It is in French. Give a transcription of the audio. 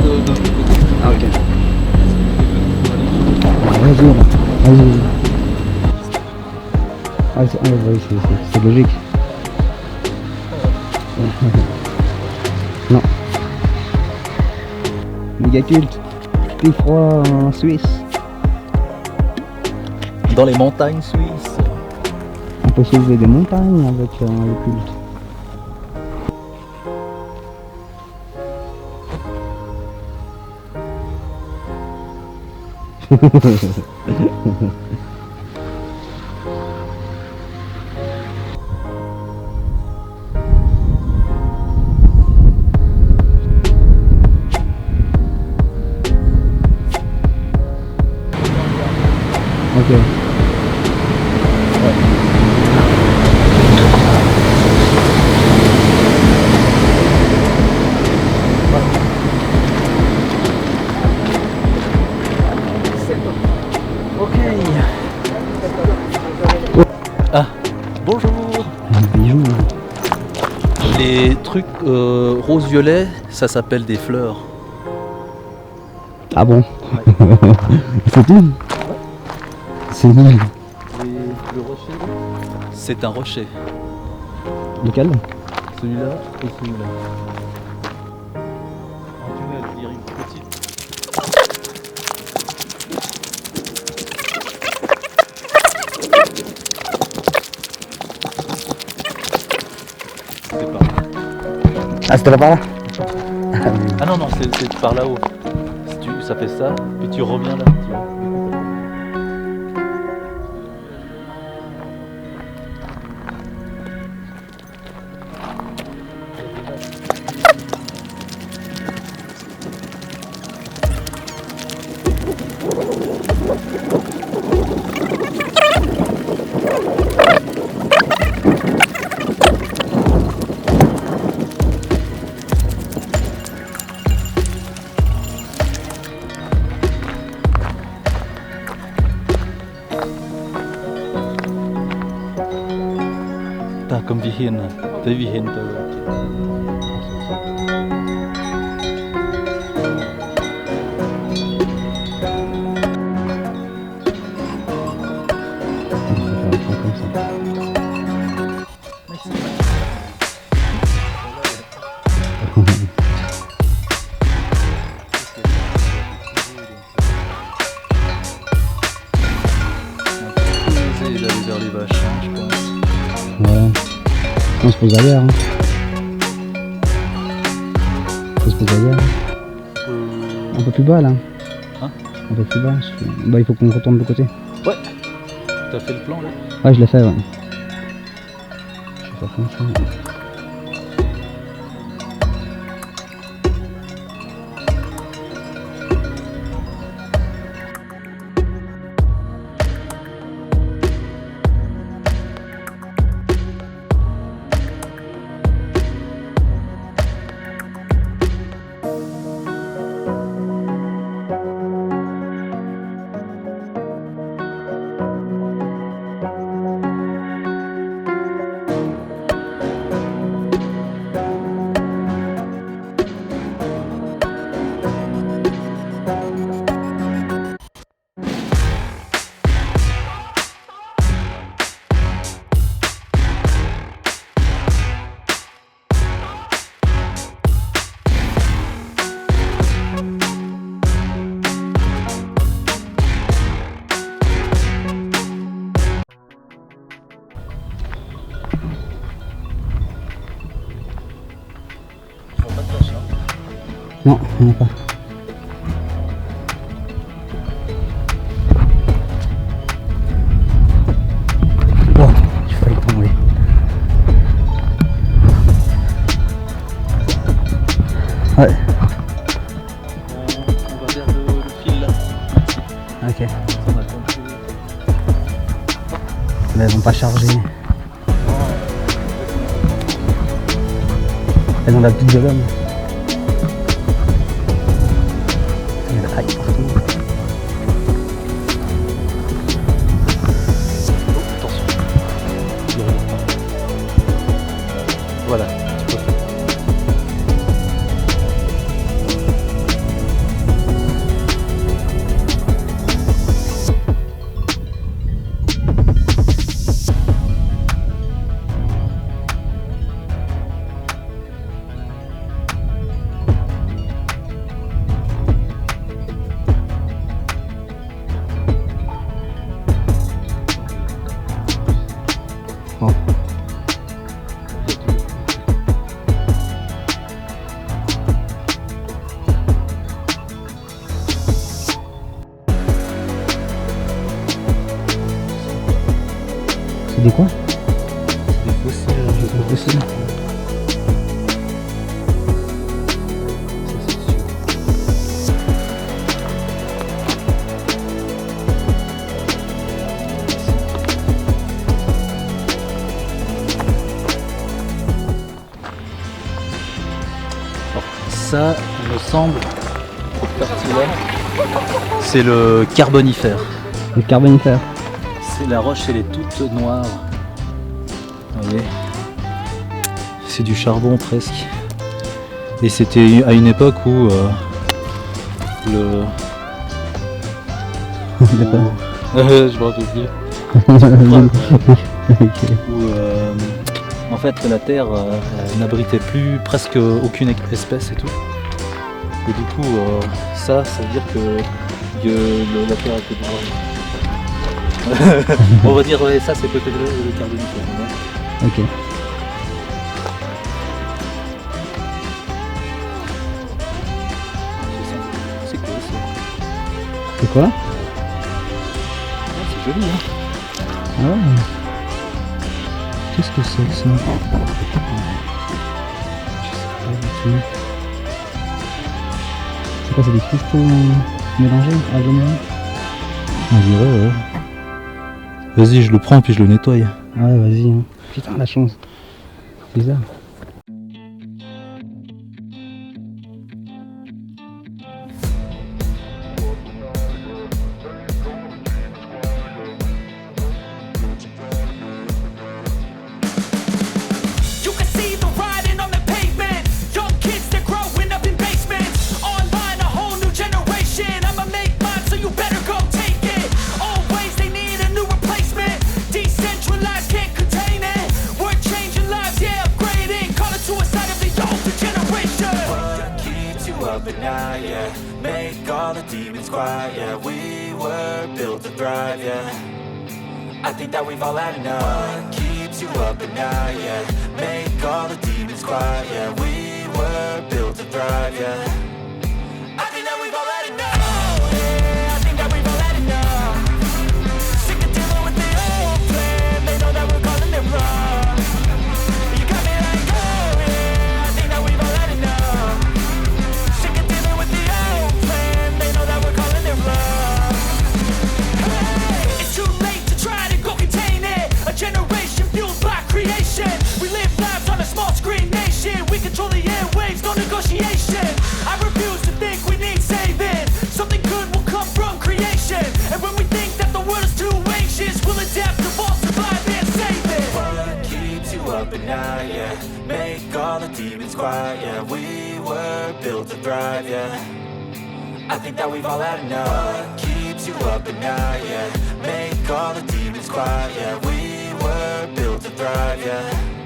de l'autre côté. Ah ok. Vas-y. Ah, oui, c'est logique. Non. Méga culte. T'es froid en Suisse. Dans les montagnes suisses. On peut soulever des montagnes avec le culte. Ok. Ah, bonjour. Bijou. Les trucs rose-violet, ça s'appelle des fleurs. Ah bon? Ouais. C'est tout? C'est nul. Et le rocher, c'est un rocher. Lequel? Celui-là et celui-là. Un tunnel, il y a une petite. C'est par là. Ah, c'était là par là? Ah non, non, c'est par là-haut. Si tu, ça fait ça, puis tu reviens là. Tu vois. Daar komt die hin. Die hin. D'aller vers les vaches, hein, je pense. Ouais. On se pose à l'air. Hein. On se pose à l'air. Un peu plus bas là. Hein? Un peu plus bas. Bah il faut qu'on retourne de l'autre côté. Ouais. T'as fait le plan là? Ouais, je l'ai fait, ouais. Je vais faire comme ça. Non, il n'y en a pas. Oh, il fallait tomber. Ouais. On va vers le fil là. Ok. On a compris. Mais elles vont pas charger. Elles ont la petite de l'homme. Il y a des rails partout. Oh, attention. Il regarde pas. Voilà, tu peux faire. C'est des quoi? C'est des fossiles. Des fossiles. Ça, c'est sûr. Alors, ça, il me semble, cette partie-là, c'est le carbonifère. Le carbonifère. C'est la roche, elle est toute noire. Vous voyez, c'est du charbon presque. Et c'était à une époque où le. Je me rappelle plus. Où en fait la terre n'abritait plus presque aucune espèce et tout. Et du coup, ça veut dire que la terre était noire. On va dire ouais, ça c'est peut-être le carbonifère. Ok. C'est quoi ça? C'est quoi? C'est joli hein. Ah ouais. Qu'est-ce que c'est que ça? Je sais pas du tout. C'est quoi, c'est des cristaux mélangés à venir? On dirait ouais. Vas-y, je le prends puis je le nettoie. Ouais, vas-y. Hein. Putain, la chance. Bizarre. Yeah, make all the demons quiet. Yeah, we were built to thrive. Yeah, I think that we've all had enough. What keeps you up at night? Yeah, make all the demons quiet. Yeah, we were built to thrive. Yeah, I think that we've all had enough. Oh, yeah, I think that we've all had enough. Sick of dealing with the old plan. They know that we're calling it wrong. You got me like, oh yeah, I think that we've all had enough. Yeah, make all the demons quiet. Yeah, we were built to thrive. Yeah, I think that we've all had enough. What keeps you up at night? Yeah, make all the demons quiet. Yeah, we were built to thrive. Yeah.